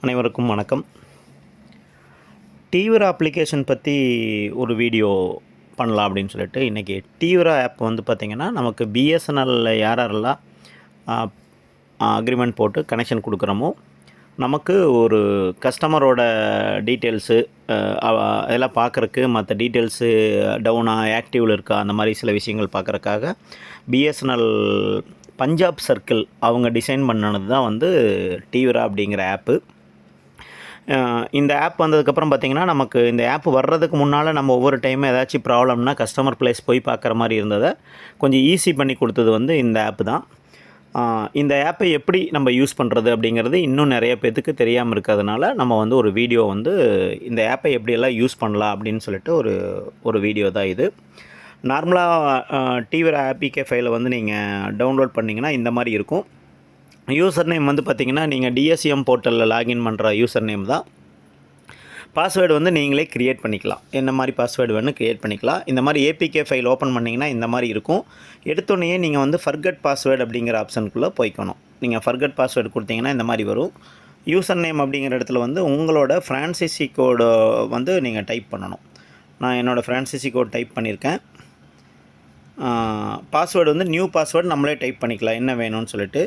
அனைவருக்கும் வணக்கம். டீவிரா அப்ளிகேஷன் பற்றி ஒரு வீடியோ பண்ணலாம் அப்படின்னு சொல்லிட்டு இன்றைக்கி டீவிரா ஆப் வந்து பார்த்திங்கன்னா நமக்கு பிஎஸ்என்எல்ல யாரெல்லாம் அக்ரிமெண்ட் போட்டு கனெக்ஷன் கொடுக்குறோமோ நமக்கு ஒரு கஸ்டமரோட டீட்டெயில்ஸு அதெல்லாம் பார்க்குறக்கு மற்ற டீட்டெயில்ஸு டவுனாக ஆக்டிவில் இருக்கா அந்த மாதிரி சில விஷயங்கள் பார்க்குறக்காக பிஎஸ்என்எல் பஞ்சாப் சர்க்கிள் அவங்க டிசைன் பண்ணது தான் வந்து டீவிரா அப்படிங்கிற ஆப்பு. இந்த ஆப் வந்ததுக்கப்புறம் பார்த்திங்கன்னா நமக்கு இந்த ஆப் வர்றதுக்கு முன்னால் நம்ம ஒவ்வொரு டைமும் ஏதாச்சும் ப்ராப்ளம்னா கஸ்டமர் ப்ளேஸ் போய் பார்க்குற மாதிரி இருந்ததை கொஞ்சம் ஈஸி பண்ணி கொடுத்தது வந்து இந்த ஆப்பு தான். இந்த ஆப்பை எப்படி நம்ம யூஸ் பண்ணுறது அப்படிங்கிறது இன்னும் நிறைய பேர்த்துக்கு தெரியாமல் இருக்கிறதுனால நம்ம வந்து ஒரு வீடியோ வந்து இந்த ஆப்பை எப்படியெல்லாம் யூஸ் பண்ணலாம் அப்படின்னு சொல்லிட்டு ஒரு வீடியோ தான் இது. நார்மலாக டீவிரா ஆப்பிகே ஃபைலை வந்து நீங்கள் டவுன்லோட் பண்ணிங்கன்னா இந்த மாதிரி இருக்கும். யூசர் நேம் வந்து பார்த்திங்கன்னா நீங்கள் டிஎஸ்சிஎம் போர்ட்டலில் லாகின் பண்ணுற யூசர் நேம் தான். பாஸ்வேர்டு வந்து நீங்களே க்ரியேட் பண்ணிக்கலாம். என்ன மாதிரி பாஸ்வேர்டு வேணும் க்ரியேட் பண்ணிக்கலாம். இந்த மாதிரி ஏபிகே ஃபைல் ஓப்பன் பண்ணிங்கன்னா இந்த மாதிரி இருக்கும். எடுத்தோடனே நீங்கள் வந்து ஃபர்கட் பாஸ்வேர்டு அப்படிங்கிற ஆப்ஷனுக்குள்ளே போய்க்கணும். நீங்கள் ஃபர்கட் பாஸ்வேர்டு கொடுத்தீங்கன்னா இந்த மாதிரி வரும். யூசர் நேம் அப்படிங்கிற இடத்துல வந்து உங்களோட ஃப்ரான்சிசி கோடு வந்து நீங்கள் டைப் பண்ணணும். நான் என்னோடய ஃப்ரான்சிசி கோட் டைப் பண்ணியிருக்கேன். பாஸ்வேர்டு வந்து நியூ பாஸ்வேர்டு நம்மளே டைப் பண்ணிக்கலாம் என்ன வேணும்னு சொல்லிட்டு.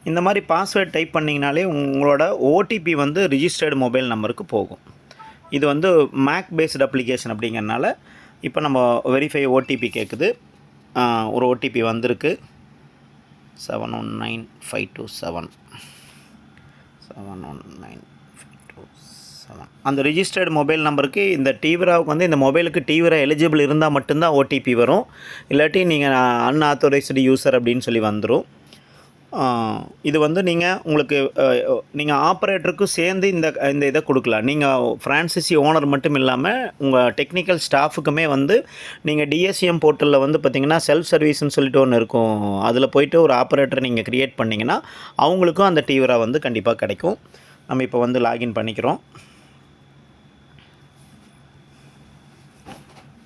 இந்த மாதிரி பாஸ்வேர்ட் டைப் பண்ணிங்கனாலே உங்களோட ஓடிபி வந்து ரிஜிஸ்டர்டு மொபைல் நம்பருக்கு போகும். இது வந்து மேக் பேஸ்டு அப்ளிகேஷன் அப்படிங்கிறனால இப்போ நம்ம வெரிஃபை ஓடிபி கேட்குது. ஒரு ஓடிபி வந்திருக்கு 719527 71927. அந்த ரிஜிஸ்டர்டு மொபைல் நம்பருக்கு இந்த டீவிராவுக்கு வந்து இந்த மொபைலுக்கு டீவிரா எலிஜிபிள் இருந்தால் மட்டும்தான் ஓடிபி வரும். இல்லாட்டி நீங்கள் அன்ஆத்தரைஸ்டு யூசர் அப்படின்னு சொல்லி வந்துடும். இது வந்து நீங்கள் ஆப்ரேட்டருக்கும் சேர்ந்து இந்த இதை கொடுக்கலாம். நீங்கள் ஃப்ரான்சிசி ஓனர் மட்டும் இல்லாமல் உங்கள் டெக்னிக்கல் ஸ்டாஃபுக்குமே வந்து நீங்கள் டிஎஸ்சிஎம் போர்ட்டலில் வந்து பார்த்திங்கன்னா செல்ஃப் சர்வீஸ்னு சொல்லிட்டு ஒன்று இருக்கும். அதில் போய்ட்டு ஒரு ஆப்ரேட்டரை நீங்கள் க்ரியேட் பண்ணிங்கன்னா அவங்களுக்கும் அந்த டீவிரா வந்து கண்டிப்பாக கிடைக்கும். நம்ம இப்போ வந்து லாகின் பண்ணிக்கிறோம்.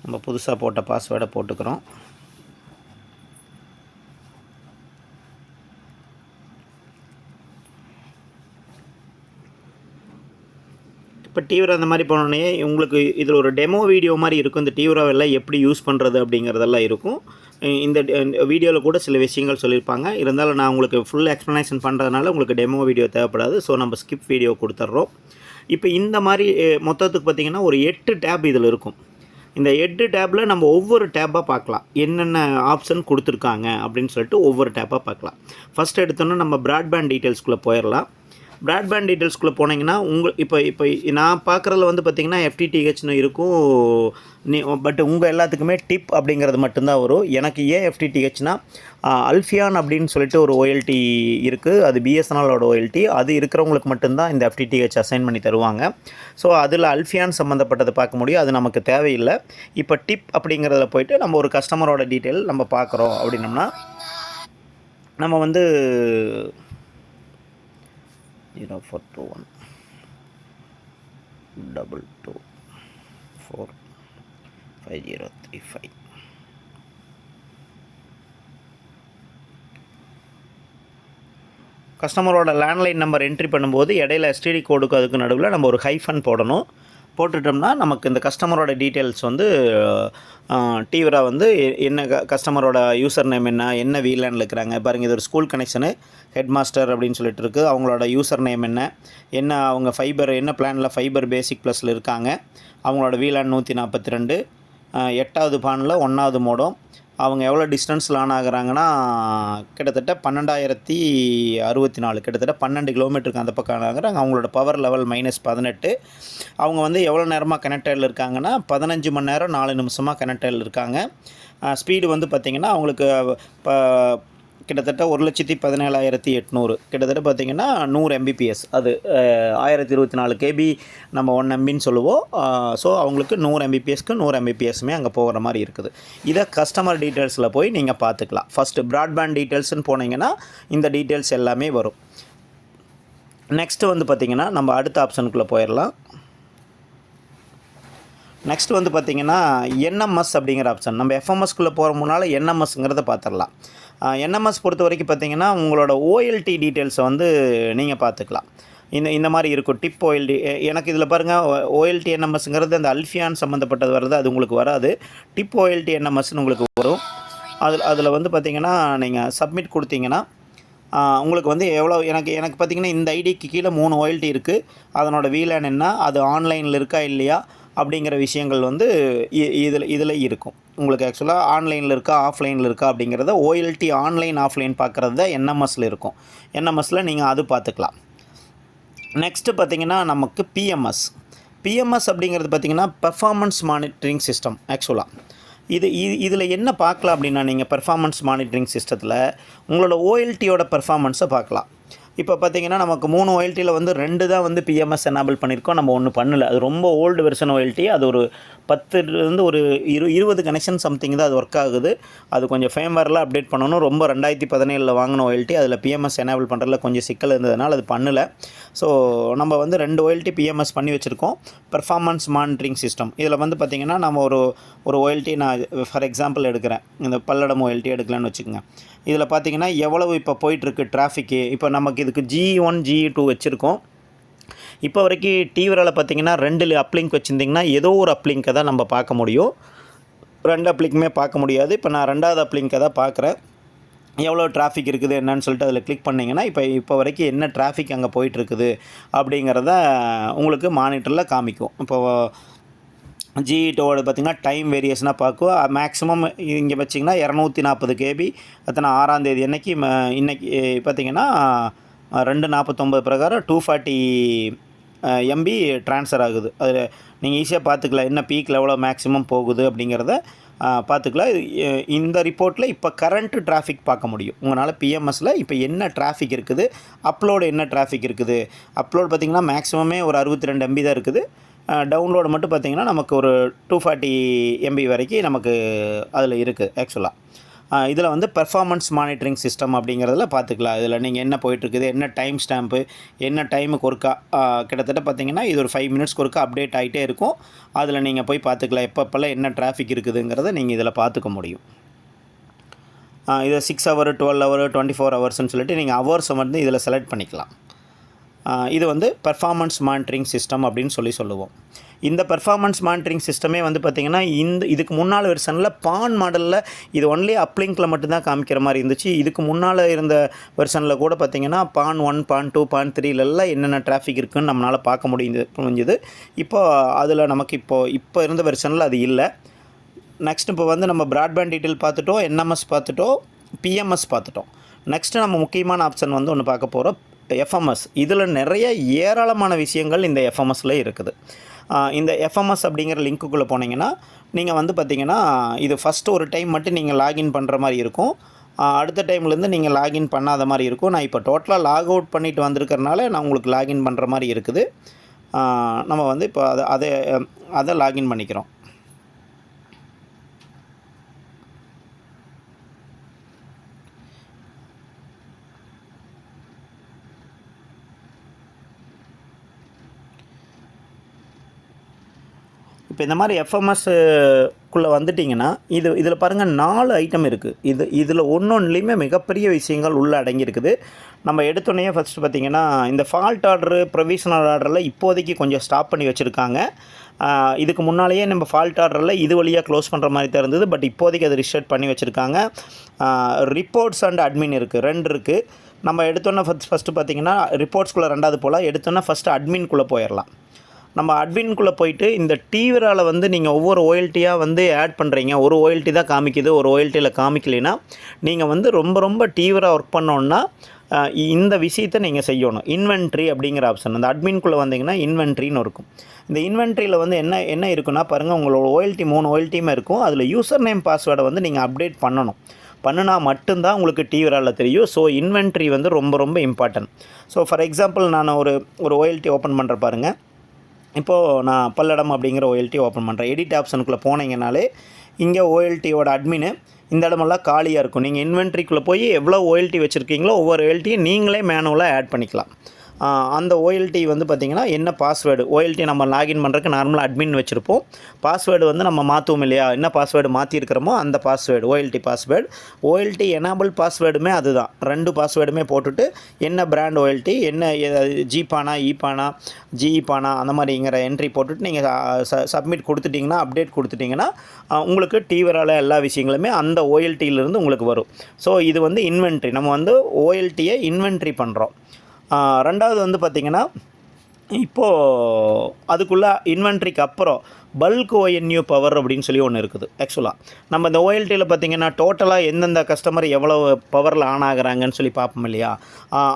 நம்ம புதுசாக போட்ட பாஸ்வேர்டை போட்டுக்கிறோம். இப்போ டீவிரா அந்த மாதிரி போனோடனே உங்களுக்கு இதில் ஒரு டெமோ வீடியோ மாதிரி இருக்கும். இந்த டீவிராவெல்லாம் எப்படி யூஸ் பண்ணுறது அப்படிங்கிறதெல்லாம் இருக்கும். இந்த வீடியோவில் கூட சில விஷயங்கள் சொல்லியிருப்பாங்க. இருந்தாலும் நான் உங்களுக்கு ஃபுல் எக்ஸ்ப்ளனேஷன் பண்ணுறதுனால உங்களுக்கு டெமோ வீடியோ தேவைப்படாது. ஸோ நம்ம ஸ்கிப் வீடியோ கொடுத்துட்றோம். இப்போ இந்த மாதிரி மொத்தத்துக்கு பார்த்திங்கன்னா ஒரு 8 டேப் இதில் இருக்கும். இந்த 8 டேப்பில் நம்ம ஒவ்வொரு டேப்பாக பார்க்கலாம். என்னென்ன ஆப்ஷன் கொடுத்துருக்காங்க அப்படின்னு சொல்லிட்டு ஒவ்வொரு டேப்பாக பார்க்கலாம். ஃபஸ்ட் எடுத்தோன்னா நம்ம ப்ராட்பேண்ட் டீட்டெயில்ஸ்குள்ளே போயிடலாம். ப்ராட்பேண்ட் டீட்டெயில்ஸ்குள்ளே போனீங்கன்னா இப்போ நான் பார்க்குறதுல வந்து பார்த்திங்கன்னா எஃப்டிடிஹெச்னு இருக்கும். பட் உங்கள் எல்லாத்துக்குமே டிப் அப்படிங்கிறது மட்டும்தான் வரும். எனக்கு ஏன் எஃப்டிடிஹெச்னா அல்ஃபியான் அப்படின்னு சொல்லிட்டு ஒரு ஓஎல்டி இருக்குது. அது பிஎஸ்என்எலோட ஓஎல்டி. அது இருக்கிறவங்களுக்கு மட்டும்தான் இந்த எஃப்டிடிஹெச் அசைன் பண்ணி தருவாங்க. ஸோ அதில் அல்ஃபியான் சம்மந்தப்பட்டதை பார்க்க முடியும். அது நமக்கு தேவையில்லை. இப்போ டிப் அப்படிங்கிறதுல போய்ட்டு நம்ம ஒரு கஸ்டமரோட டீட்டெயில் நம்ம பார்க்குறோம் அப்படின்னோம்னா நம்ம வந்து 0421 224 5035. கஸ்டமரோட லேண்ட்லைன் நம்பர் என்ட்ரி பண்ணும்போது இடையில எஸ்டிடி கோடுக்கு அதுக்கு நடுவில் நம்ம ஒரு ஹைஃபன் போடணும். போட்டுட்டோம்னா நமக்கு இந்த கஸ்டமரோட டீட்டெயில்ஸ் வந்து டீவிரா வந்து என்ன கஸ்டமரோட யூசர் நேம் என்ன வீலேண்டில் இருக்கிறாங்க பாருங்கள். இது ஒரு ஸ்கூல் கனெக்ஷனு ஹெட் மாஸ்டர் அப்படின்னு சொல்லிட்டு இருக்குது. அவங்களோட யூசர் நேம் என்ன அவங்க ஃபைபர் என்ன பிளானில் ஃபைபர் பேசிக் ப்ளஸில் இருக்காங்க. அவங்களோட வீலேண்ட் 142 8வது பானில் 1வது மோடம். அவங்க எவ்வளோ டிஸ்டன்ஸில் ஆன் ஆகுறாங்கன்னா கிட்டத்தட்ட 12,064 கிட்டத்தட்ட 12 கிலோமீட்டருக்கு அந்த பக்கம் ஆகுறாங்க. அவங்களோட பவர் லெவல் -18. அவங்க வந்து எவ்வளோ நேரமாக கனெக்டடில் இருக்காங்கன்னா 15 மணி நேரம் 4 நிமிஷமாக கனெக்டடில் இருக்காங்க. ஸ்பீடு வந்து பார்த்திங்கன்னா அவங்களுக்கு இப்போ கிட்டத்தட்ட 1,17,800 கிட்டத்தட்ட பார்த்திங்கன்னா 100 Mbps. அது 1024 KB நம்ம 1 MBன்னு சொல்லுவோம். ஸோ அவங்களுக்கு 100 Mbpsக்கு 100 Mbpsமே அங்கே போகிற மாதிரி இருக்குது. இதை கஸ்டமர் டீட்டெயில்ஸில் போய் நீங்கள் பார்த்துக்கலாம். ஃபஸ்ட்டு ப்ராட்பேண்ட் டீட்டெயில்ஸ்னு போனீங்கன்னா இந்த டீட்டெயில்ஸ் எல்லாமே வரும். நெக்ஸ்ட்டு வந்து பார்த்திங்கன்னா நம்ம அடுத்த ஆப்ஷனுக்குள்ளே போயிடலாம். நெக்ஸ்ட் வந்து பார்த்திங்கன்னா என்எம்எஸ் அப்படிங்கிற ஆப்ஷன். நம்ம எஃப்எம்எஸ்க்குள்ளே போகிற முன்னால் என்எம்எஸ்ங்கிறத பார்த்துடலாம். என்எம்எஸ் பொறுத்த வரைக்கும் பார்த்தீங்கன்னா உங்களோட ஓஎல்டி டீட்டெயில்ஸை வந்து நீங்கள் பார்த்துக்கலாம். இந்த மாதிரி இருக்கும். டிப் ஓஎல்டி எனக்கு இதில் பாருங்கள், ஓஎல்டி என்எம்எஸ்ங்கிறது அந்த அல்ஃபியான் சம்மந்தப்பட்டது வருது, அது உங்களுக்கு வராது. டிப் ஓஎல்டி என்எம்எஸ்ன்னு உங்களுக்கு வரும். அதில் வந்து பார்த்திங்கன்னா நீங்கள் சப்மிட் கொடுத்தீங்கன்னா உங்களுக்கு வந்து எவ்வளோ எனக்கு பார்த்திங்கன்னா இந்த ஐடிக்கு கீழே 3 ஓஎல்டி இருக்குது. அதனோட VLAN என்ன, அது ஆன்லைனில் இருக்கா இல்லையா அப்படிங்கிற விஷயங்கள் வந்து இதில் இருக்கும். உங்களுக்கு ஆக்சுவலாக ஆன்லைனில் இருக்கா ஆஃப்லைனில் இருக்கா அப்படிங்கிறத ஓஎல்டி ஆன்லைன் ஆஃப்லைன் பார்க்குறது தான் என்எம்எஸில் இருக்கும். என்எம்எஸில் நீங்கள் அது பார்த்துக்கலாம். நெக்ஸ்ட்டு பார்த்திங்கன்னா நமக்கு பிஎம்எஸ் அப்படிங்கிறது பார்த்திங்கன்னா பெர்ஃபார்மன்ஸ் மானிட்டரிங் சிஸ்டம். ஆக்சுவலாக இதில் என்ன பார்க்கலாம் அப்படின்னா, நீங்கள் பெர்ஃபார்மன்ஸ் மானிட்டரிங் சிஸ்டத்தில் உங்களோட ஓஎல்டியோட பெர்ஃபார்மன்ஸை பார்க்கலாம். இப்போ பார்த்திங்கன்னா நமக்கு 3 ஓஎல்டியில் வந்து 2 தான் வந்து பிஎம்எஸ் எனேபிள் பண்ணியிருக்கோம், நம்ம ஒன்று பண்ணல. அது ரொம்ப ஓல்டு வெர்ஷன் ஓஎல்டி. அது ஒரு 10லேருந்து ஒரு 20 கனெக்ஷன் சம்திங் தான் அது ஒர்க் ஆகுது. அது கொஞ்சம் ஃபேம்வேரில் அப்டேட் பண்ணணும். ரொம்ப 2017 வாங்கின ஓஎல்டி. அதில் பிஎம்எஸ் எனேபிள் பண்ணுறதுல கொஞ்சம் சிக்கல் இருந்ததுனால அது பண்ணலை. ஸோ நம்ம வந்து 2 ஓஎல்டி பிஎம்எஸ் பண்ணி வச்சுருக்கோம். பெர்ஃபார்மன்ஸ் மானிட்டரிங் சிஸ்டம் இதில் வந்து பார்த்திங்கன்னா நம்ம ஒரு ஓஎல்டி நான் ஃபார் எக்ஸாம்பிள் எடுக்கிறேன். இந்த பல்லடம் ஓஎல்டி எடுக்கலான்னு வச்சுக்கோங்க. இதில் பார்த்திங்கன்னா எவ்வளவு இப்போ போயிட்டுருக்கு டிராஃபிக்கு. இப்போ நமக்கு இதுக்கு GE1 GE2 வச்சுருக்கோம். இப்போ வரைக்கும் டிவிரால் பார்த்திங்கன்னா 2 அப்லிங்க் வச்சுருந்திங்கன்னா ஏதோ ஒரு அப்லிங்கை தான் நம்ம பார்க்க முடியும். 2 அப்லிங்குமே பார்க்க முடியாது. இப்போ நான் 2வது அப்லிங்கை தான் பார்க்குறேன். எவ்வளோ டிராஃபிக் இருக்குது என்னன்னு சொல்லிட்டு அதில் கிளிக் பண்ணிங்கன்னா இப்போ வரைக்கும் என்ன டிராஃபிக் அங்கே போயிட்டுருக்குது அப்படிங்கிறத உங்களுக்கு மானிட்டரில் காமிக்கும். இப்போது GE2 பார்த்திங்கன்னா டைம் வேரியேஷனாக பார்க்கும். மேக்ஸிமம் இங்கே வச்சிங்கன்னா 240 KB. அத்தனை 6ஆம் தேதி இன்றைக்கி பார்த்திங்கன்னா 2:49 பிரகாரம் 240 MB ட்ரான்ஸ்ஃபர் ஆகுது. அது நீங்கள் ஈஸியாக பார்த்துக்கலாம், என்ன பீக்கில் எவ்வளோ மேக்ஸிமம் போகுது அப்படிங்கிறத பார்த்துக்கலாம். இந்த ரிப்போர்ட்டில் இப்போ கரண்ட்டு டிராஃபிக் பார்க்க முடியும் உங்களால். பிஎம்எஸில் இப்போ என்ன டிராஃபிக் இருக்குது, அப்லோடு என்ன டிராஃபிக் இருக்குது. அப்லோடு பார்த்திங்கன்னா மேக்ஸிமமே ஒரு 62 MB தான் இருக்குது. டவுன்லோடு மட்டும் பார்த்திங்கன்னா நமக்கு ஒரு 240 MB வரைக்கும் நமக்கு அதில் இருக்குது ஆக்சுவலாக. இதில் வந்து பெர்ஃபார்மன்ஸ் மானிட்டரிங் சிஸ்டம் அப்படிங்கிறதுல பார்த்துக்கலாம். இதில் நீங்கள் என்ன போயிட்டுருக்குது, என்ன டைம் ஸ்டாம்ப்பு, என்ன டைமுக்கு ஒருக்கா கிட்டத்தட்ட பார்த்திங்கன்னா இது ஒரு 5 மினிட்ஸ்க்கு ஒருக்கா அப்டேட் ஆகிட்டே இருக்கும். அதில் நீங்கள் போய் பார்த்துக்கலாம் எப்பப்பெல்லாம் என்ன டிராஃபிக் இருக்குதுங்கிறத நீங்கள் இதில் பார்த்துக்க முடியும். இதை 6 ஹவர் 12 ஹவர் 24 ஹவர்ஸ்ன்னு சொல்லிட்டு நீங்கள் ஹவர்ஸை வந்து இதில் செலக்ட் பண்ணிக்கலாம். இது வந்து பெர்ஃபார்மன்ஸ் மானிட்டரிங் சிஸ்டம் அப்படின்னு சொல்லுவோம். இந்த பெர்ஃபார்மன்ஸ் மானிட்டரிங் சிஸ்டமே வந்து பார்த்திங்கன்னா இதுக்கு முன்னால் வெர்ஷனில் பான் மாடலில் இது ஒன்லி அப்லிங்கில் மட்டும்தான் காமிக்கிற மாதிரி இருந்துச்சு. இதுக்கு முன்னால் இருந்த வெர்ஷனில் கூட பார்த்திங்கன்னா PAN 1 PAN 2 PAN 3லெல்லாம் என்னென்ன டிராஃபிக் இருக்குதுன்னு நம்மளால் பார்க்க முடிஞ்சுது. இப்போ அதில் நமக்கு இப்போ இருந்த வெர்ஷனில் அது இல்லை. நெக்ஸ்ட் இப்போ வந்து நம்ம ப்ராட்பேண்ட் டீட்டெயில் பார்த்துட்டோம், என்எம்எஸ் பார்த்துட்டோம், பிஎம்எஸ் பார்த்துட்டோம். நெக்ஸ்ட்டு நம்ம முக்கியமான ஆப்ஷன் வந்து ஒன்று பார்க்க போகிறோம், எஃப்எம்எஸ். இதில் நிறைய ஏராளமான விஷயங்கள் இந்த எஃப்எம்எஸில் இருக்குது. இந்த எஃப்எம்எஸ் அப்படிங்கிற லிங்க்குள்ளே போனீங்கன்னா நீங்கள் வந்து பார்த்திங்கன்னா இது ஃபஸ்ட்டு ஒரு டைம் மட்டும் நீங்கள் லாகின் பண்ணுற மாதிரி இருக்கும். அடுத்த டைம்லேருந்து நீங்கள் லாகின் பண்ணாத மாதிரி இருக்கும். நான் இப்போ டோட்டலாக லாக் அவுட் பண்ணிவிட்டு வந்திருக்கிறனால நான் உங்களுக்கு லாகின் பண்ணுற மாதிரி இருக்குது. நம்ம வந்து இப்போ அதை லாகின் பண்ணிக்கிறோம். இப்போ இந்த மாதிரி எஃப்எம்எஸ்க்குள்ளே வந்துட்டிங்கன்னா இதில் பாருங்கள் 4 ஐட்டம் இருக்குது. இதில் ஒன்றொன்றுலேயுமே மிகப்பெரிய விஷயங்கள் உள்ளே அடங்கியிருக்குது. நம்ம எடுத்தோடனே ஃபஸ்ட்டு பார்த்திங்கன்னா இந்த ஃபால்ட் ஆர்டரு ப்ரொவிஷனல் ஆர்டரில் இப்போதைக்கு கொஞ்சம் ஸ்டாப் பண்ணி வச்சுருக்காங்க. இதுக்கு முன்னாலேயே நம்ம ஃபால்ட் ஆர்டரில் இது வழியாக க்ளோஸ் பண்ணுற மாதிரி தான் இருந்தது. பட் இப்போதைக்கு அது ரிஸ்ட்ரிக்ட் பண்ணி வச்சுருக்காங்க. ரிப்போர்ட்ஸ் அண்ட் அட்மின் இருக்குது, 2 இருக்குது. நம்ம எடுத்தோன்னே ஃபஸ்ட்டு பார்த்திங்கன்னா ரிப்போர்ட்ஸ்குள்ளே 2வது போல் எடுத்தோன்னே ஃபஸ்ட்டு அட்மின்குள்ளே போயிடலாம். நம்ம அட்மின்குள்ளே போயிட்டு இந்த டிவிரால் வந்து நீங்கள் ஒவ்வொரு ஓஎல்டியாக வந்து ஆட் பண்ணுறீங்க. ஒரு ஓஎல்டி தான் காமிக்குது, ஒரு ஓஎல்டியில் காமிக்கலைன்னா நீங்கள் வந்து ரொம்ப டிவிராக ஒர்க் பண்ணோன்னா இந்த விஷயத்தை நீங்கள் செய்யணும். இன்வென்ட்ரி அப்படிங்கிற ஆப்ஷன் அந்த அட்மின்குள்ளே வந்தீங்கன்னா இன்வென்ட்ரின்னு இருக்கும். இந்த இன்வென்ட்ரியில் வந்து என்ன இருக்குன்னா பாருங்கள், உங்களோட ஓஎல்டி 3 ஓஎல்டியுமே இருக்கும். அதில் யூசர் நேம் பாஸ்வேர்டை வந்து நீங்கள் அப்டேட் பண்ணினா மட்டும்தான் உங்களுக்கு டிவிரால் தெரியும். ஸோ இன்வென்ட்ரி வந்து ரொம்ப இம்பார்ட்டன்ட். ஸோ ஃபார் எக்ஸாம்பிள் நான் ஒரு ஓஎல்டி ஓப்பன் பண்ணுற பாருங்கள். இப்போது நான் பல்லடம் அப்படிங்கிற ஓஎல்டி ஓப்பன் பண்ணுறேன். எடிட் ஆப்ஷனுக்குள்ளே போனீங்கனாலே இங்கே ஓஎல்டியோட அட்மின் இந்த இடமெல்லாம் காலியாக இருக்கும். நீங்கள் இன்வென்ட்ரிக்குள்ளே போய் எவ்வளோ ஓஎல்டி வச்சுருக்கீங்களோ ஒவ்வொரு ஓஎல்டியும் நீங்களே மேனுவலாக ஆட் பண்ணிக்கலாம். அந்த ஓஎல்டி வந்து பார்த்திங்கன்னா என்ன பாஸ்வேர்டு ஓஎல்டி நம்ம லாகின் பண்ணுறதுக்கு நார்மலாக அட்மின் வச்சுருப்போம். பாஸ்வேர்டு வந்து நம்ம மாற்றுவோம் இல்லையா, என்ன பாஸ்வேர்டு மாற்றிருக்கிறோமோ அந்த பாஸ்வேர்டு ஓஎல்டி எனேபிள் பாஸ்வேர்டுமே அதுதான். 2 பாஸ்வேர்டுமே போட்டுட்டு என்ன பிராண்ட் ஓஎல்டி, என்ன ஜிபானா இபானா ஜிஇபானா அந்த மாதிரிங்கிற என்ட்ரி போட்டுட்டு நீங்கள் சப்மிட் கொடுத்துட்டிங்கன்னா, அப்டேட் கொடுத்துட்டிங்கன்னா உங்களுக்கு டிவரால் எல்லா விஷயங்களுமே அந்த ஓஎல்டியிலேருந்து உங்களுக்கு வரும். ஸோ இது வந்து இன்வென்ட்ரி, நம்ம வந்து ஓஎல்டியை இன்வென்ட்ரி பண்ணுறோம். ரெண்டாவது வந்து பார்த்திங்கன்னா, இப்போது அதுக்குள்ளே இன்வென்ட்ரிக்கு அப்புறம் பல்க் ONU பவர் அப்படின்னு சொல்லி ஒன்று இருக்குது. ஆக்சுவலாக நம்ம இந்த ஓஎல்டியில் பார்த்திங்கன்னா டோட்டலாக எந்தெந்த கஸ்டமர் எவ்வளோ பவரில் ஆன் ஆகுறாங்கன்னு சொல்லி பார்ப்போம் இல்லையா,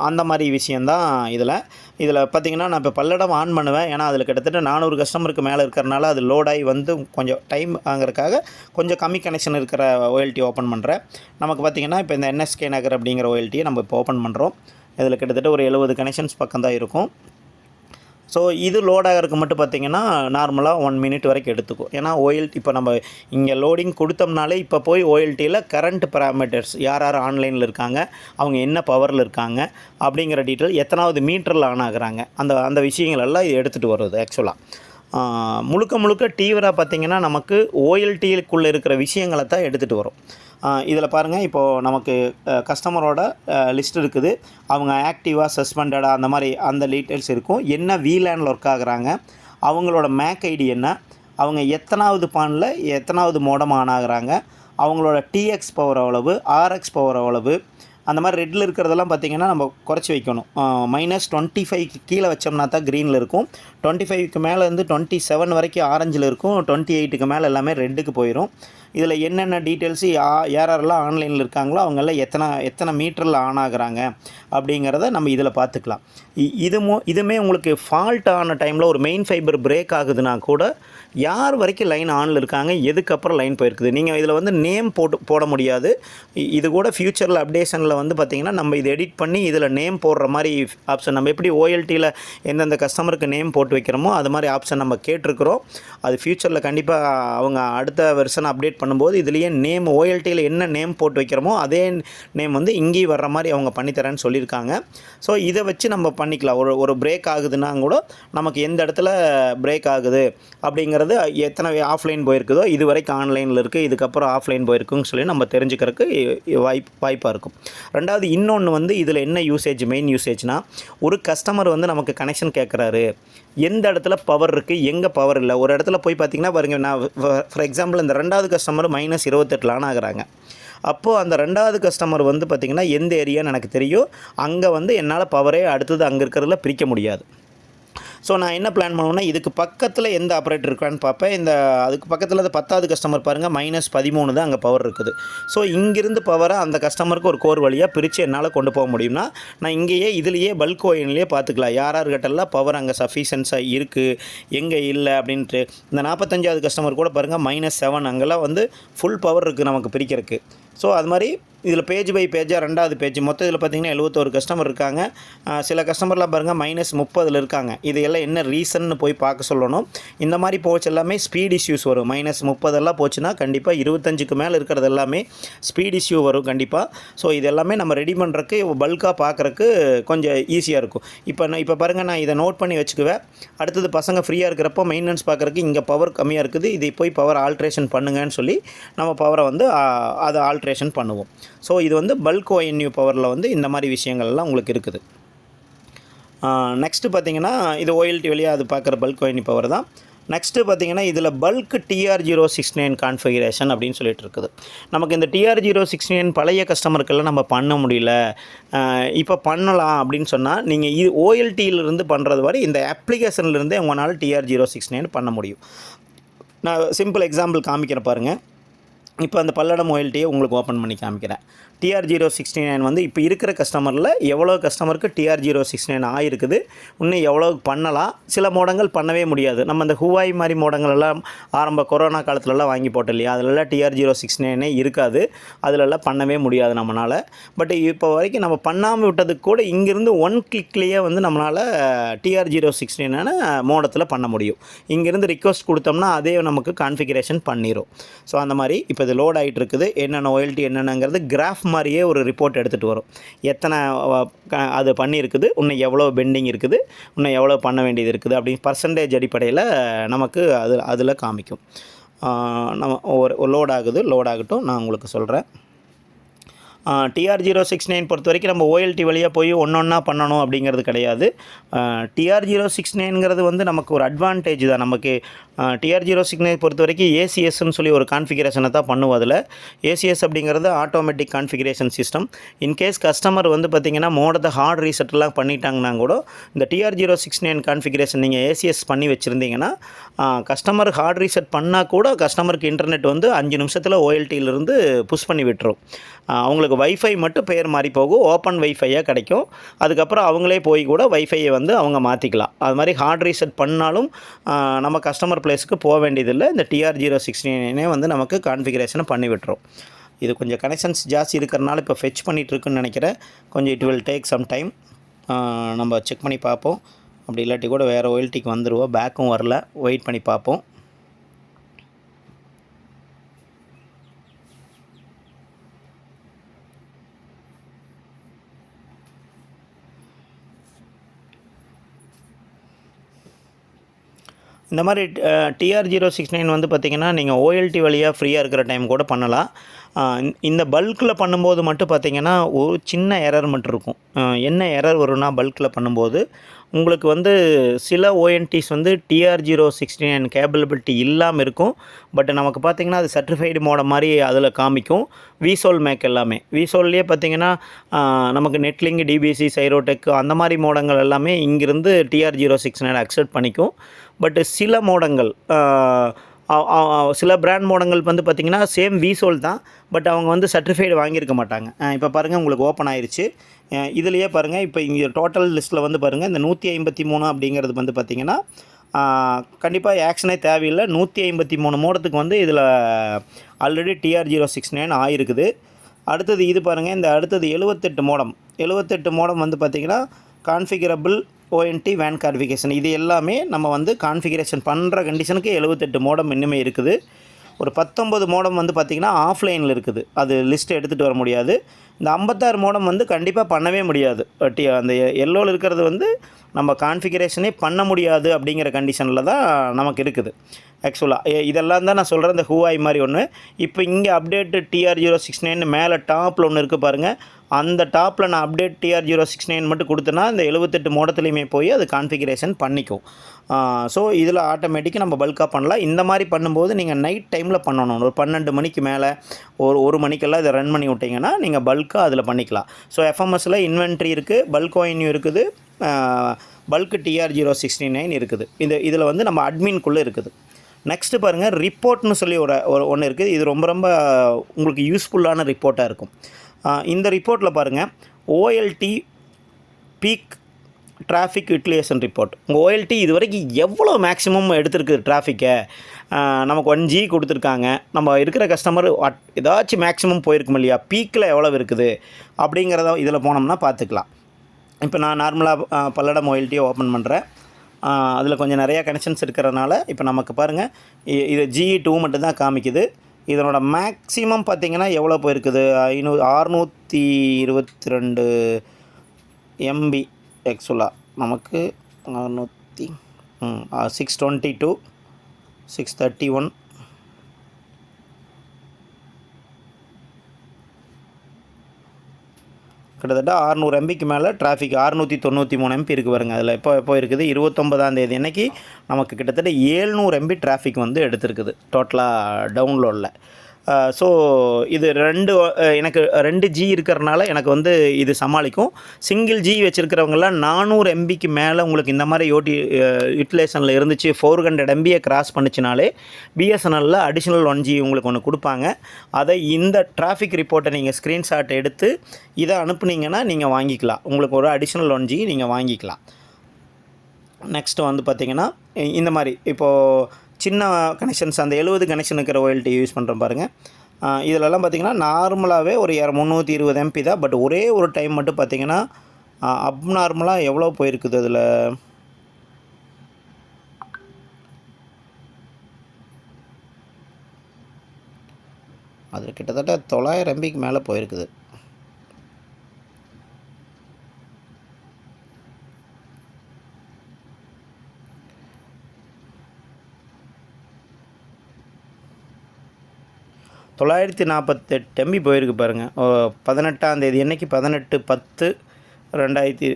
அந்த மாதிரி விஷயந்தான் இதில் பார்த்திங்கன்னா நான் இப்போ பல்லடம் ஆன் பண்ணுவேன். ஏன்னா அதில் கிட்டத்தட்ட 400 கஸ்டமருக்கு மேலே இருக்கிறனால அது லோடாகி வந்து கொஞ்சம் டைம் ஆகிறதுக்காக கொஞ்சம் கம்மி கனெக்ஷன் இருக்கிற ஓஎல்டி ஓப்பன் பண்ணுறேன். நமக்கு பார்த்திங்கன்னா இப்போ இந்த NSK நகர் அப்படிங்கிற ஓஎல்டியை நம்ம இப்போ ஓப்பன் பண்ணுறோம். இதில் கிட்டத்தட்ட ஒரு 70 கனெக்ஷன்ஸ் பக்கம் தான் இருக்கும். ஸோ இது லோட் ஆகிறதுக்கு மட்டும் பார்த்திங்கன்னா நார்மலாக 1 மினிட் வரைக்கும் எடுத்துக்கும். ஏன்னா ஓஎல்டி இப்போ நம்ம இங்கே லோடிங் கொடுத்தோம்னாலே இப்போ போய் ஓஎல்டியில் கரண்ட் பேராமீட்டர்ஸ் யார் ஆன்லைனில் இருக்காங்க, அவங்க என்ன பவரில் இருக்காங்க அப்படிங்கிற டீட்டெயில், எத்தனாவது மீட்டரில் ஆன் ஆகுறாங்க, அந்த விஷயங்கள் எல்லாம் இது எடுத்துகிட்டு வருது. ஆக்சுவலாக முழுக்க டிவிராக பார்த்திங்கன்னா நமக்கு ஓஎல்டிக்குள்ளே இருக்கிற விஷயங்களை தான் எடுத்துகிட்டு வரும். இதில் பாருங்கள், இப்போது நமக்கு கஸ்டமரோட லிஸ்ட் இருக்குது. அவங்க ஆக்டிவாக சஸ்பெண்டடாக அந்த மாதிரி அந்த டீட்டெயில்ஸ் இருக்கும். என்ன VLANல ஒர்க் ஆகுறாங்க, அவங்களோட மேக் ஐடி என்ன, அவங்க எத்தனாவது பானில் எத்தனாவது மோடம் ஆன் ஆகுறாங்க, அவங்களோட TX பவர் எவ்வளவு, RX பவர் எவ்வளவு, அந்த மாதிரி ரெட்டில் இருக்கிறதெல்லாம் பார்த்திங்கன்னா நம்ம குறைச்சி வைக்கணும். -25க்கு கீழே வச்சோம்னா தான் க்ரீனில் இருக்கும். 25க்கு மேலே இருந்து 27 வரைக்கும் ஆரஞ்சில் இருக்கும். 28க்கு மேலே எல்லாமே ரெட்டுக்கு போயிடும். இதில் என்னென்ன டீட்டெயில்ஸு யாரெல்லாம் ஆன்லைனில் இருக்காங்களோ அவங்கெல்லாம் எத்தனை மீட்டரில் ஆன் ஆகுறாங்க அப்படிங்கிறத நம்ம இதில் பார்த்துக்கலாம். இதுவுமே உங்களுக்கு ஃபால்ட் ஆன டைமில் ஒரு மெயின் ஃபைபர் பிரேக் ஆகுதுன்னா கூட யார் வரைக்கும் லைன் ஆனில் இருக்காங்க, எதுக்கப்புறம் லைன் போயிருக்குது, நீங்கள் இதில் வந்து நேம் போட முடியாது. இது கூட ஃப்யூச்சரில் அப்டேஷனில் வந்து பார்த்திங்கன்னா நம்ம இதை எடிட் பண்ணி இதில் நேம் போடுற மாதிரி ஆப்ஷன், நம்ம எப்படி ஓஎல்டியில் எந்தெந்த கஸ்டமருக்கு நேம் போட்டு வைக்கிறோமோ அது மாதிரி ஆப்ஷன் நம்ம கேட்டிருக்கிறோம். அது ஃப்யூச்சரில் கண்டிப்பாக அவங்க அடுத்த வெர்ஷன் அப்டேட் பண்ணும்போது இதுலேயே நேம் ஓஎல்டியில் என்ன நேம் போட்டு வைக்கிறோமோ அதே நேம் வந்து இங்கேயும் வர்ற மாதிரி அவங்க பண்ணித்தரேன்னு சொல்லியிருக்காங்க. ஸோ இதை வச்சு நம்ம பண்ணிக்கலாம். ஒரு பிரேக் ஆகுதுன்னா கூட நமக்கு எந்த இடத்துல பிரேக் ஆகுது அப்படிங்கிறது, எத்தனை ஆஃப்லைன் போயிருக்குதோ இது வரைக்கும் ஆன்லைனில் இருக்குது, இதுக்கப்புறம் ஆஃப்லைன் போயிருக்குன்னு சொல்லி நம்ம தெரிஞ்சுக்கிறதுக்கு வாய்ப்பாக இருக்கும். ரெண்டாவது இன்னொன்று வந்து இதில் என்ன மெயின் யூசேஜ்னால், ஒரு கஸ்டமர் வந்து நமக்கு கனெக்ஷன் கேட்குறாரு, எந்த இடத்துல பவர் இருக்குது, எங்கே பவர் இல்லை. ஒரு இடத்துல போய் பார்த்திங்கன்னா பாருங்கள், நான் ஃபார் எக்ஸாம்பிள் இந்த 2வது கஸ்டமர் -28 ஆன் ஆகுறாங்க. அப்போது அந்த 2வது கஸ்டமர் வந்து பார்த்திங்கன்னா எந்த ஏரியான்னு எனக்கு தெரியும், அங்கே வந்து என்னால் பவரே அடுத்தது அங்கே இருக்கிறதுல பிரிக்க முடியாது. ஸோ நான் என்ன பிளான் பண்ணுவேன்னா, இதுக்கு பக்கத்தில் எந்த ஆப்ரேட்டர் இருக்கான்னு பார்ப்பேன். அதுக்கு பக்கத்தில் 10வது கஸ்டமர் பாருங்கள், -13 தான் அங்கே பவர் இருக்குது. ஸோ இங்கிருந்து பவரை அந்த கஸ்டமருக்கு ஒரு கோர் வழியாக பிரித்து என்னால் கொண்டு போக முடியும்னா, நான் இங்கேயே இதுலேயே பல்க் ஓஎன்லேயே பார்த்துக்கலாம் யார்கிட்டலாம் பவர் அங்கே சஃபிஷியன்ஸாக இருக்குது, எங்கே இல்லை அப்படின்ட்டு. இந்த 45வது கஸ்டமர் கூட பாருங்கள் -7, அங்கெல்லாம் வந்து ஃபுல் பவர் இருக்குது நமக்கு பிரிக்கிறதுக்கு. ஸோ அது மாதிரி இதில் பேஜ் பை பேஜாக 2வது பேஜ் மொத்தம் இதில் பார்த்திங்கன்னா 71 கஸ்டமர் இருக்காங்க. சில கஸ்டமர்லாம் பாருங்கள் -30 இருக்காங்க. இது எல்லாம் என்ன ரீசன்னு போய் பார்க்க சொல்லணும். இந்த மாதிரி போச்சு எல்லாமே ஸ்பீட் இஷ்யூஸ் வரும். -30 போச்சுன்னா கண்டிப்பாக 25க்கு மேலே இருக்கிறது எல்லாமே ஸ்பீட் இஷ்யூ வரும் கண்டிப்பாக. ஸோ இது எல்லாமே நம்ம ரெடி பண்ணுறதுக்கு பல்காக பார்க்குறக்கு கொஞ்சம் ஈஸியாக இருக்கும். இப்போ பாருங்கள், நான் இதை நோட் பண்ணி வச்சுக்குவேன். அடுத்தது பசங்க ஃப்ரீயாக இருக்கிறப்போ மெயின்டெனன்ஸ் பார்க்குறக்கு இங்கே பவர் கம்மியாக இருக்குது, இதை போய் பவர் ஆல்ட்ரேஷன் பண்ணுங்கன்னு சொல்லி நம்ம பவரை வந்து அதை ஆல்ட்ரேஷன் பண்ணுவோம். ஸோ இது வந்து பல்க் ONU பவரில் வந்து இந்த மாதிரி விஷயங்கள்லாம் உங்களுக்கு இருக்குது. நெக்ஸ்ட்டு பார்த்திங்கன்னா இது ஓஎல்டி வழியாக அது பார்க்குற பல்க் ONU பவர் தான். நெக்ஸ்ட்டு பார்த்திங்கன்னா இதில் பல்க் TR069 கான்ஃபிகரேஷன் அப்படின்னு சொல்லிட்டு இருக்குது. நமக்கு இந்த TR069 பழைய கஸ்டமருக்கெல்லாம் நம்ம பண்ண முடியல, இப்போ பண்ணலாம் அப்படின்னு சொன்னால் நீங்கள் இது ஓஎல்டியிலிருந்து பண்ணுறது வரை இந்த அப்ளிகேஷன்லேருந்தே உங்களால் TR069 பண்ண முடியும். நான் சிம்பிள் எக்ஸாம்பிள் காமிக்கிறேன் பாருங்கள். இப்போ அந்த பல்லடம் ஓஎல்டியை உங்களுக்கு ஓப்பன் பண்ணி காமிக்கிறேன். TR069 வந்து இப்போ இருக்கிற கஸ்டமரில் எவ்வளோ கஸ்டமருக்கு TR069 ஆகிருக்குது, இன்னும் எவ்வளோ பண்ணலாம். சில மோடங்கள் பண்ணவே முடியாது. நம்ம இந்த ஹுவாய் மாதிரி மோடங்களெல்லாம் ஆரம்ப கொரோனா காலத்துலலாம் வாங்கி போட்டோம் இல்லையா, அதிலெல்லாம் TR069 இருக்காது, அதிலெல்லாம் பண்ணவே முடியாது நம்மளால். பட் இப்போ வரைக்கும் நம்ம பண்ணாமல் விட்டதுக்கு கூட இங்கேருந்து 1 கிளிக்லேயே வந்து நம்மளால் TR069 மோடத்தில் பண்ண முடியும். இங்கேருந்து ரிக்வஸ்ட் கொடுத்தோம்னா அதே நமக்கு கான்ஃபிகரேஷன் பண்ணிடும். ஸோ அந்த மாதிரி இப்போ இது லோட் ஆகிட்டு இருக்குது, என்னென்ன OLT என்னென்னங்கிறது கிராஃப் மாதிரியே ஒரு ரிப்போர்ட் எடுத்துகிட்டு வரும். எத்தனை அது பண்ணியிருக்குது, இன்னும் எவ்வளோ பெண்டிங் இருக்குது, இன்னும் எவ்வளோ பண்ண வேண்டியது இருக்குது அப்படின்னு பர்சன்டேஜ் அடிப்படையில் நமக்கு அதில் காமிக்கும். நம்ம ஒரு லோட் ஆகட்டும், நான் உங்களுக்கு சொல்கிறேன். TR069 பொறுத்த வரைக்கும் நம்ம OLT வழியாக போய் ஒன்றா பண்ணணும் அப்படிங்கிறது கிடையாது. TR069ங்கிறது வந்து நமக்கு ஒரு அட்வான்டேஜ் தான். நமக்கு TR069 பொறுத்த வரைக்கும் ACSன்னு சொல்லி ஒரு கான்ஃபிகரேஷனை தான் பண்ணுவோம். அதில் ACS அப்படிங்கிறது automatic configuration system. In case customer வந்து பார்த்திங்கன்னா மோடத்தை ஹார்ட் ரீசெட்லாம் பண்ணிட்டாங்கன்னா கூட இந்த TR069 கான்ஃபிகரேஷன் நீங்கள் ACS பண்ணி வச்சுருந்தீங்கன்னா கஸ்டமர் ஹார்ட் ரீசெட் பண்ணால் கூட கஸ்டமருக்கு இன்டர்நெட் வந்து 5 நிமிஷத்தில் OLTயிலிருந்து புஷ் பண்ணி விட்டுரும். அவங்களுக்கு வைஃபை மட்டும் பெயர் மாறி போகும், ஓப்பன் வைஃபையாக கிடைக்கும். அதுக்கப்புறம் அவங்களே போய் கூட வைஃபையை வந்து அவங்க மாற்றிக்கலாம். அது மாதிரி ஹார்ட் ரீசெட் பண்ணாலும் நம்ம கஸ்டமர் பிளேஸுக்கு போக வேண்டியதில்லை. இந்த TR069 வந்து நமக்கு கான்ஃபிகரேஷனை பண்ணி விட்டுரும். இது கொஞ்சம் கனெக்ஷன்ஸ் ஜாஸ்தி இருக்கிறனால இப்போ ஃபெச் பண்ணிகிட்ருக்குன்னு நினைக்கிறேன். கொஞ்சம் it will take some time. நம்ம செக் பண்ணி பார்ப்போம். அப்படி இல்லாட்டி கூட வேறு OLTக்கு வந்துடுவோம். பேக்கும் வரல, வெயிட் பண்ணி பார்ப்போம். இந்த மாதிரி TR069 வந்து பார்த்திங்கன்னா நீங்கள் OLT வழியாக ஃப்ரீயாக இருக்கிற டைம் கூட பண்ணலாம். இந்த பல்கில் பண்ணும்போது மட்டும் பார்த்திங்கன்னா ஒரு சின்ன எரர் மட்டும் இருக்கும். என்ன எரர் வரும்னா பல்கில் பண்ணும்போது உங்களுக்கு வந்து சில ONTs வந்து TR069 கேப்பபிலிட்டி இல்லாமல் இருக்கும். பட் நமக்கு பார்த்திங்கன்னா அது சர்டிஃபைடு மோடம் மாதிரி அதில் காமிக்கும். விசோல் மேக் எல்லாமே விசோல்லையே பார்த்திங்கன்னா நமக்கு நெட்லிங்க், DBC, சைரோடெக் அந்த மாதிரி மோடங்கள் எல்லாமே இங்கிருந்து TR069 அக்செப்ட் பண்ணிக்கும். பட் சில மோடங்கள் சில பிராண்ட் மோடங்கள் வந்து பார்த்திங்கன்னா சேம் விசோல் தான், பட் அவங்க வந்து சர்டிஃபைடு வாங்கியிருக்க மாட்டாங்க. இப்போ பாருங்கள் உங்களுக்கு ஓப்பன் ஆயிடுச்சு. இதுலேயே பாருங்கள், இப்போ இங்கே டோட்டல் லிஸ்ட்டில் வந்து பாருங்கள், இந்த 153 அப்படிங்கிறது வந்து பார்த்திங்கன்னா கண்டிப்பாக ஆக்ஷனே தேவையில்லை. 153 மோடத்துக்கு வந்து இதில் ஆல்ரெடி TR069 ஆகிருக்குது. அடுத்தது இது பாருங்கள், இந்த அடுத்தது 78 மோடம் வந்து பார்த்திங்கன்னா கான்ஃபிகரபிள் ONT வேன் கான்ஃபிகரேஷன். இது எல்லாமே நம்ம வந்து கான்ஃபிகரேஷன் பண்ணுற கண்டிஷனுக்கு 78 மோடம் இன்னுமே இருக்குது. ஒரு 19 மோடம் வந்து பார்த்திங்கன்னா ஆஃப்லைனில் இருக்குது. அது லிஸ்ட்டு எடுத்துகிட்டு வர முடியாது. இந்த 56 மோடம் வந்து கண்டிப்பாக பண்ணவே முடியாது. அந்த எல்லோவில் இருக்கிறது வந்து நம்ம கான்ஃபிகரேஷனே பண்ண முடியாது அப்படிங்கிற கண்டிஷனில் தான் நமக்கு இருக்குது. ஆக்சுவலாக இதெல்லாம் தான் நான் சொல்கிறேன், இந்த ஹூவாய் மாதிரி ஒன்று. இப்போ இங்கே அப்டேட்டு TR069 மேலே டாப்பில் ஒன்று இருக்குது பாருங்கள். அந்த டாப்பில் நான் அப்டேட் TR069 மட்டும் கொடுத்தேன்னா இந்த 78 மோடத்துலையுமே போய் அது கான்ஃபிகரேஷன் பண்ணிக்கும். ஸோ இதில் ஆட்டோமேட்டிக்காக நம்ம பல்காக பண்ணலாம். இந்த மாதிரி பண்ணும்போது நீங்கள் நைட் டைமில் பண்ணணும். ஒரு 12 மணிக்கு மேலே ஒரு மணிக்கெல்லாம் இதை ரன் பண்ணி விட்டிங்கன்னா நீங்கள் பல்காக அதில் பண்ணிக்கலாம். ஸோ FMSல இன்வென்ட்ரி இருக்குது, பல்க் ONU இருக்குது, பல்க் TR069 இருக்குது. இதில் வந்து நம்ம அட்மின்குள்ளே இருக்குது. நெக்ஸ்ட்டு பாருங்கள், ரிப்போர்ட்னு சொல்லி ஒன்று இருக்குது. இது ரொம்ப உங்களுக்கு யூஸ்ஃபுல்லான ரிப்போர்ட்டாக இருக்கும். இந்த ரிப்போர்ட்டில் பாருங்கள், OLT peak traffic utilization report. உங்கள் OLT இது வரைக்கும் எவ்வளோ மேக்ஸிமம் எடுத்துருக்கு டிராஃபிக்கை, நமக்கு 1G கொடுத்துருக்காங்க, நம்ம இருக்கிற கஸ்டமர் ஏதாச்சும் மேக்ஸிமம் போயிருக்கும் இல்லையா, பீக்கில் எவ்வளோ இருக்குது அப்படிங்கிறத இதில் போனோம்னா பார்த்துக்கலாம். இப்போ நான் நார்மலாக பல்லடம் OLT ஓப்பன் பண்ணுறேன். அதில் கொஞ்சம் நிறையா கனெக்ஷன்ஸ் இருக்கிறதுனால இப்போ நமக்கு பாருங்கள், இது GE2 மட்டும்தான் காமிக்குது. இதனோட மேக்ஸிமம் பார்த்திங்கன்னா எவ்வளோ போயிருக்குது, 622 MB. ஆக்சுவலாக நமக்கு 622, 631, கிட்டத்தட்ட 600 MBக்கு மேலே டிராஃபிக். 693 MB இருக்குது பாருங்கள். அதில் எப்போ இருக்குது 29ஆம் தேதி அன்றைக்கி நமக்கு கிட்டத்தட்ட 700 MB டிராஃபிக் வந்து எடுத்துருக்குது டோட்டலாக டவுன்லோடில். ஸோ இது எனக்கு 2G இருக்கிறனால எனக்கு வந்து இது சமாளிக்கும். சிங்கிள் G வச்சுருக்கிறவங்கலாம் 400 MBக்கு மேலே உங்களுக்கு இந்த மாதிரி யூட்டிலைசேஷனில் இருந்துச்சு, 400 MBயை கிராஸ் பண்ணிச்சினாலே BSNLல அடிஷ்னல் 1G உங்களுக்கு ஒன்று கொடுப்பாங்க. அதை இந்த டிராஃபிக் ரிப்போர்ட்டை நீங்கள் ஸ்க்ரீன்ஷாட் எடுத்து இதை அனுப்புனீங்கன்னா நீங்கள் வாங்கிக்கலாம். உங்களுக்கு ஒரு அடிஷ்னல் 1G நீங்கள் வாங்கிக்கலாம். நெக்ஸ்ட்டு வந்து பார்த்திங்கன்னா இந்த மாதிரி இப்போது சின்ன கனெக்ஷன்ஸ், அந்த 70 கனெக்ஷன் இருக்கிற OLT யூஸ் பண்ணுறோம் பாருங்கள். இதிலெல்லாம் பார்த்திங்கன்னா நார்மலாகவே ஒரு 320 MB தான். பட் ஒரே ஒரு டைம் மட்டும் பார்த்திங்கன்னா அப்நார்மலாக எவ்வளோ போயிருக்குது. அதில் அது கிட்டத்தட்ட 900 MBக்கு மேலே போயிருக்குது. தொள்ளாயிரத்தி 48 MB போயிருக்கு பாருங்கள். 18ஆம் தேதி என்னைக்கு 18/10/2018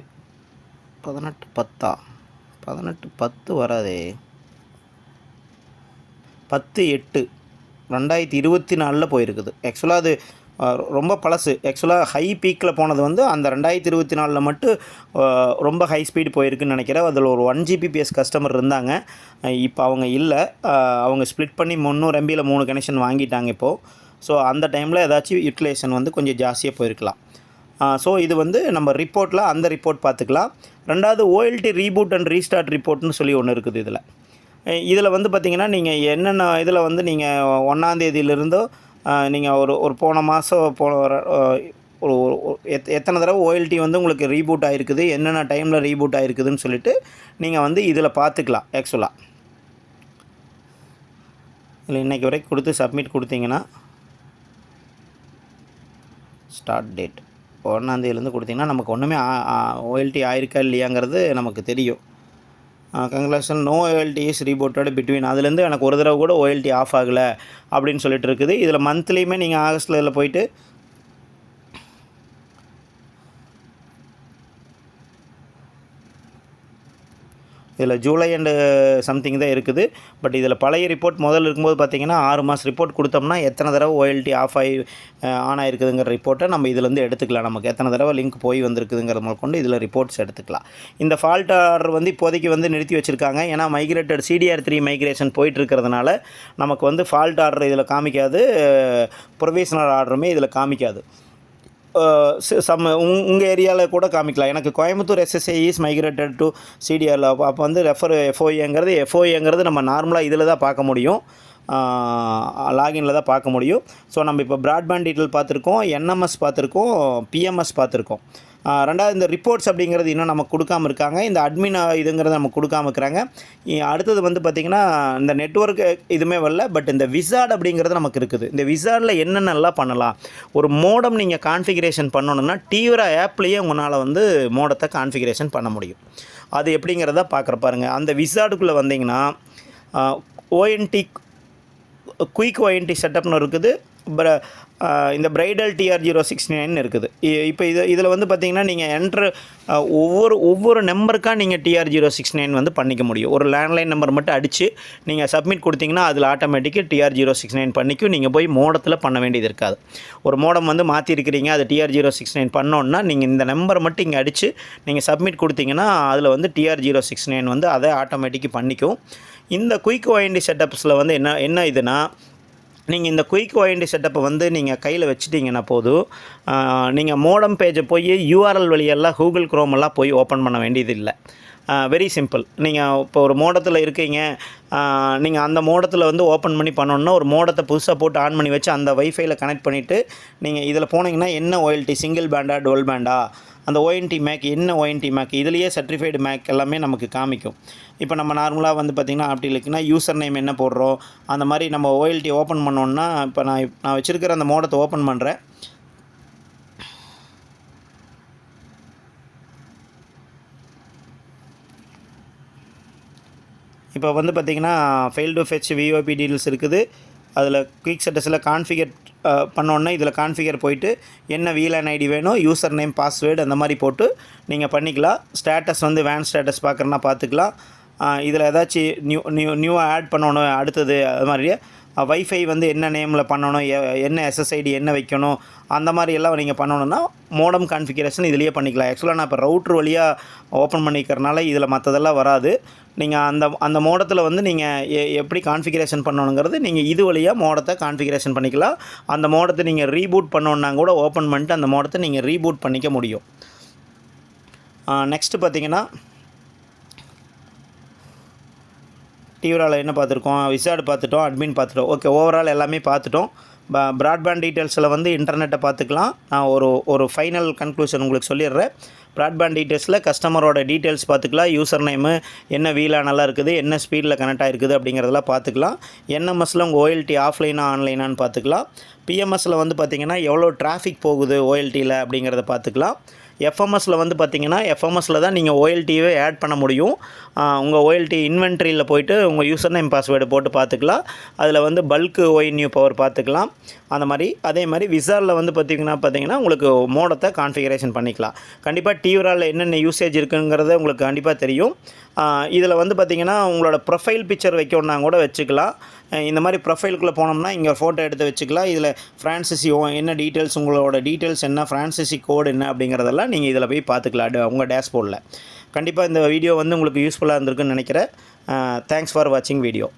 18/10 வராதே, 10/8/2024 போயிருக்குது. ஆக்சுவலாக அது ரொம்ப பழசு. ஆக்சுவலாக ஹை பீக்கில் போனது வந்து அந்த 2024 மட்டும் ரொம்ப ஹை ஸ்பீடு போயிருக்குன்னு நினைக்கிறேன். அதில் ஒரு 1 Gbps கஸ்டமர் இருந்தாங்க. இப்போ அவங்க இல்லை. அவங்க ஸ்ப்ளிட் பண்ணி 300 MBயில் 3 கனெக்ஷன் வாங்கிட்டாங்க இப்போது. ஸோ அந்த டைமில் ஏதாச்சும் யூட்டிலைசேஷன் வந்து கொஞ்சம் ஜாஸ்தியாக போயிருக்கலாம். ஸோ இது வந்து நம்ம ரிப்போர்ட்டில் அந்த ரிப்போர்ட் பார்த்துக்கலாம். ரெண்டாவது ஓஎல்டி ரீபூட் அண்ட் ரீஸ்டார்ட் ரிப்போர்ட்னு சொல்லி ஒன்று இருக்குது. இதில் வந்து பார்த்திங்கன்னா நீங்கள் என்னென்ன இதில் வந்து நீங்கள் 1ஆம் தேதியிலிருந்தோ நீங்கள் ஒரு போன மாதம் ஒரு எத்தனை தடவை ஓஎல்டி வந்து உங்களுக்கு ரீபூட் ஆகிருக்குது, என்னென்ன டைமில் ரீபூட் ஆகிருக்குதுன்னு சொல்லிட்டு நீங்கள் வந்து இதில் பார்த்துக்கலாம். ஆக்சுவலாக இதில் இன்றைக்கி வரைக்கும் கொடுத்து சப்மிட் கொடுத்தீங்கன்னா ஸ்டார்ட் டேட் 1ஆம் தேதியிலேருந்து கொடுத்தீங்கன்னா நமக்கு ஒன்றுமே ஓஎல்டி ஆயிருக்கா இல்லையாங்கிறது நமக்கு தெரியும். Congratulation, no OLT is rebooted between. அதுலேருந்து எனக்கு ஒரு தடவை கூட ஓஎல்டி ஆஃப் ஆகலை அப்படின்னு சொல்லிட்டு இருக்குது. இதில் மந்த்லியுமே நீங்கள் ஆகஸ்ட்டில் இதில் போயிட்டு இதில் ஜூலை அண்டு சம்திங் தான் இருக்குது. பட் இதில் பழைய ரிப்போர்ட் முதல்ல இருக்கும்போது பார்த்திங்கன்னா 6 மாதம் ரிப்போர்ட் கொடுத்தோம்னா எத்தனை தடவை ஓஎல்டி ஆஃப் ஆகி ஆன் ஆகிருக்குதுங்கிற ரிப்போர்ட்டை நம்ம இதிலேருந்து எடுத்துக்கலாம். நமக்கு எத்தனை தடவை லிங்க் போய் வந்திருக்குதுங்கிற கொண்டு இதில் ரிப்போர்ட்ஸ் எடுத்துக்கலாம். இந்த ஃபால்ட் ஆர்டர் வந்து இப்போதைக்கு வந்து நிறுத்தி வச்சுருக்காங்க. ஏன்னா மைக்ரேட்டட் CDR3 மைக்ரேஷன் போயிட்டுருக்கிறதுனால நமக்கு வந்து ஃபால்ட் ஆர்டர் இதில் காமிக்காது, ப்ரொவிஷனல் ஆர்டருமே இதில் காமிக்காது. உங்கள் ஏரியாவில் கூட காமிக்கலாம். எனக்கு Coimbatore SSI is migrated to CDRல அப்போ வந்து FOAங்கிறது நம்ம நார்மலாக இதில் தான் பார்க்க முடியும், லாகின்ல தான் பார்க்க முடியும். ஸோ நம்ம இப்போ ப்ராட்பேண்ட் டீட்டெயில் பார்த்துருக்கோம், NMS பார்த்துருக்கோம், PMS பார்த்துருக்கோம். ரெண்டாவது இந்த ரிப்போர்ட்ஸ் அப்படிங்கிறது இன்னும் நமக்கு கொடுக்காமல் இருக்காங்க. இந்த அட்மின் இதுங்கிறத நமக்கு கொடுக்காம இருக்கிறாங்க. அடுத்தது வந்து பார்த்திங்கன்னா இந்த நெட்வொர்க் இதுவுமே வரல. பட் இந்த விசார்ட் அப்படிங்கிறது நமக்கு இருக்குது. இந்த விசார்டில் என்னென்னலாம் பண்ணலாம், ஒரு மோடம் நீங்கள் கான்ஃபிகரேஷன் பண்ணணுன்னா டியூரா ஆப்லேயே உங்களால் வந்து மோடத்தை கான்ஃபிகரேஷன் பண்ண முடியும். அது எப்படிங்கிறத பார்க்குற பாருங்கள். அந்த விசார்டுக்குள்ளே வந்தீங்கன்னா ONT குயிக் ONT செட்டப்னு இருக்குது. இந்த பிரைடல் TR069 இருக்குது. இப்போ இதில் வந்து பார்த்திங்கன்னா நீங்கள் என்ட்ரு ஒவ்வொரு நம்பருக்காக நீங்கள் TR069 வந்து பண்ணிக்க முடியும். ஒரு லேண்ட்லைன் நம்பர் மட்டும் அடித்து நீங்கள் சப்மிட் கொடுத்தீங்கன்னா அதில் ஆட்டோமேட்டிக்காக TR069 பண்ணிக்கும். நீங்கள் போய் மோடத்தில் பண்ண வேண்டியது இருக்காது. ஒரு மோடம் வந்து மாற்றிருக்கிறீங்க, அது TR069 பண்ணோன்னா நீங்கள் இந்த நம்பரை மட்டும் இங்கே அடித்து நீங்கள் சப்மிட் கொடுத்தீங்கன்னா அதில் வந்து TR069 வந்து அதை ஆட்டோமேட்டிக்காக பண்ணிக்கும். இந்த குயிக் ONT செட்டப்ஸில் வந்து என்ன இதுனா, நீங்கள் இந்த குயிக் ONT செட்டப்பை வந்து நீங்கள் கையில் வச்சுட்டிங்கன்னா போதும். நீங்கள் மோடம் பேஜை போய் URL வழியெல்லாம் கூகுள் குரோமெல்லாம் போய் ஓப்பன் பண்ண வேண்டியது இல்லை. Very simple. நீங்கள் இப்போ ஒரு மோடத்தில் இருக்கீங்க, நீங்கள் அந்த மோடத்தில் வந்து ஓப்பன் பண்ணி பண்ணணுன்னா ஒரு மோடத்தை புதுசாக போட்டு ஆன் பண்ணி வச்சு அந்த வைஃபைல கனெக்ட் பண்ணிவிட்டு நீங்கள் இதில் போனீங்கன்னா என்ன OLT சிங்கிள் பேண்டா டுவல் பேண்டா, அந்த ONT மேக் என்ன ONT மேக் இதுலேயே சர்டிஃபைடு மேக் எல்லாமே நமக்கு காமிக்கும். இப்போ நம்ம நார்மலாக வந்து பார்த்திங்கன்னா அப்படி இல்லைன்னா யூசர் நேம் என்ன போடுறோம், அந்த மாதிரி நம்ம OLT ஓப்பன் பண்ணோன்னா இப்போ நான் வச்சுருக்கிற அந்த மோடத்தை ஓப்பன் பண்ணுறேன். இப்போ வந்து பார்த்திங்கன்னா fail to fetch VOP details இருக்குது. அதில் குயிக் செட்டஸில் கான்ஃபிகர் பண்ணோன்னா இதில் கான்ஃபிகர் போயிட்டு என்ன VLAN ID வேணும், யூசர் நேம் பாஸ்வேர்டு அந்த மாதிரி போட்டு நீங்கள் பண்ணிக்கலாம். ஸ்டேட்டஸ் வந்து வேன் ஸ்டேட்டஸ் பார்க்குறேன்னா பார்த்துக்கலாம். இதில் ஏதாச்சும் நியூவாக ஆட் பண்ணணும் அடுத்தது, அது மாதிரியே வைஃபை வந்து என்ன நேமில் பண்ணணும், என்ன SSID என்ன வைக்கணும், அந்த மாதிரி எல்லாம் நீங்கள் பண்ணணுன்னா மோடம் கான்ஃபிகரேஷன் இதிலேயே பண்ணிக்கலாம். ஆக்சுவலாக நான் இப்போ ரவுட்ரு வழியாக ஓப்பன் பண்ணிக்கிறனால இதில் மற்றதெல்லாம் வராது. நீங்கள் அந்த மோடத்தில் வந்து நீங்கள் எப்படி கான்ஃபிகரேஷன் பண்ணணுங்கிறது நீங்கள் இது வழியாக மோடத்தை கான்ஃபிகரேஷன் பண்ணிக்கலாம். அந்த மோடத்தை நீங்கள் ரீபூட் பண்ணணுன்னா கூட ஓப்பன் பண்ணிட்டு அந்த மோடத்தை நீங்கள் ரீபூட் பண்ணிக்க முடியும். நெக்ஸ்ட்டு பார்த்திங்கன்னா டியூராவில் என்ன பார்த்துருக்கோம், விசார்டு பார்த்துட்டோம், அட்மின் பார்த்துட்டோம். ஓகே, ஓவரால் எல்லாமே பார்த்துட்டோம். ப்ராட்பேண்ட் டீட்டெயில்ஸில் வந்து இன்டர்நெட்டை பார்த்துக்கலாம். நான் ஒரு ஃபைனல் கன்க்ளூஷன் உங்களுக்கு சொல்லிடுறேன். ப்ராட்பேண்ட் டீட்டெயில்ஸில் கஸ்டமரோட டீட்டெயில்ஸ் பார்த்துக்கலாம். யூசர் நேமு என்ன வீலா நல்லா இருக்குது, என்ன ஸ்பீடில் கனெக்ட் ஆகிருக்குது அப்படிங்கிறதெல்லாம் பார்த்துக்கலாம். என்எம்எஸில் உங்கள் ஓஎல்டி ஆஃப்லைனா ஆன்லைனான்னு பார்த்துக்கலாம். பிஎம்எஸில் வந்து பார்த்திங்கன்னா எவ்வளோ டிராஃபிக் போகுது ஓஎல்டியில் அப்படிங்கிறத பார்த்துக்கலாம். எஃப்எம்எஸில் வந்து பார்த்திங்கன்னா எஃப்எம்எஸில் தான் நீங்கள் ஓஎல்டியே ஆட் பண்ண முடியும். உங்கள் ஓஎல்டி இன்வென்ட்ரியில் போய்ட்டு உங்கள் யூசர் நேம் பாஸ்வேர்டு போட்டு பார்த்துக்கலாம். அதில் வந்து பல்க்கு ONU பவர் பார்த்துக்கலாம். அந்த மாதிரி அதே மாதிரி விசாரில் வந்து பார்த்திங்கன்னா உங்களுக்கு மோடத்தை கான்ஃபிகரேஷன் பண்ணிக்கலாம். கண்டிப்பாக டிவிரால் என்னென்ன யூசேஜ் இருக்குங்கிறத உங்களுக்கு கண்டிப்பாக தெரியும். இதில் வந்து பார்த்திங்கன்னா உங்களோட ப்ரொஃபைல் பிக்சர் வைக்கணுன்னா கூட வச்சுக்கலாம். இந்த மாதிரி ப்ரொஃபைலுக்குள்ளே போனோம்னா இங்கே ஃபோட்டோ எடுத்து வச்சுக்கலாம். இதில் ஃப்ரான்சிசி என்ன டீட்டெயில்ஸ், உங்களோட டீட்டெயில்ஸ் என்ன, ஃப்ரான்சிசி கோடு என்ன அப்படிங்கிறதெல்லாம் நீங்கள் இதில் போய் பார்த்துக்கலாம் உங்கள் டேஷ்போர்டில். கண்டிப்பாக இந்த வீடியோ வந்து உங்களுக்கு யூஸ்ஃபுல்லாக இருந்திருக்குன்னு நினைக்கிறேன். தேங்க்ஸ் ஃபார் வாட்சிங் வீடியோ.